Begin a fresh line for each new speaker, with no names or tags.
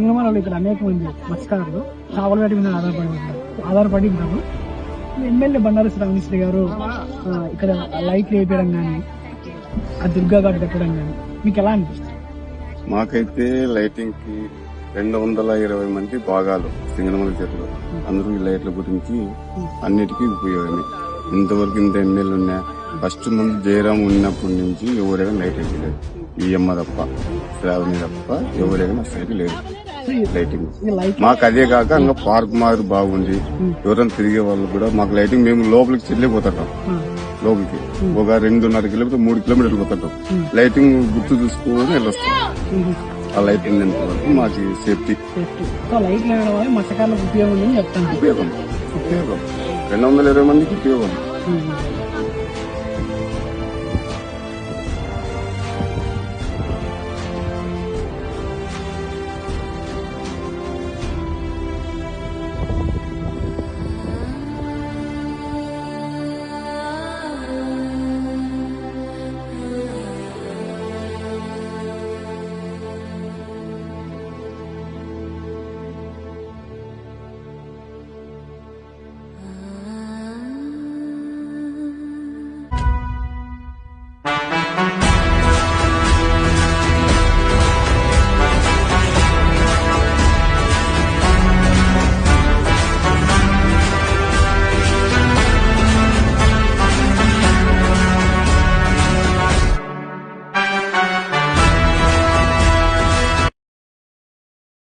తెలంగాణలో ఇక్కడ అనేక మంది మత్స్యకారులు చేపల వేట మీద ఆధారపడి ఉంటారు. ఎమ్మెల్యే బండారు శ్రావణిశ్రీ గారు ఇక్కడ లైట్లు వేయడం కానీ ఆ దుర్గా ఘాట్ కట్టడం కానీ మీకు ఎలా అనిపిస్తుంది?
మాకైతే లైటింగ్ కి 220 మంది భాగాలు సింగనమల చేతులు అందరూ ఈ లైట్ల గురించి అన్నిటికీ ఉపయోగమే. ఇంతవరకు ఇంత ఎమ్మెల్యే ఉన్నా ఫస్ట్ ముందు జయరాం ఉన్నప్పటి నుంచి ఎవరైనా లైట్ వేయలేదు. ఈ అమ్మ తప్ప శ్రావణి తప్ప ఎవరైనా సైడ్ లేదు లైటింగ్. మాకు అదే కాక ఇంకా పార్క్ మాదిరి బాగుంది. ఎవరైనా తిరిగే వాళ్ళు కూడా మాకు లైటింగ్ మేము లోపలికి చెల్లిపోతాం. లోపలికి ఒక 2.5 కిలోమీటర్ 3 కిలోమీటర్లు పోతాం. లైటింగ్ గుర్తు చూసుకొని వెళ్ళొస్తాం. ఆ లైటింగ్ ఎంత వరకు మాకు సేఫ్టీ.
లైట్లు వేయడం వల్ల మత్స్యకారులకు ఉపయోగం ఉందని చెప్తాను.
ఉపయోగం 220 మందికి ఉపయోగం.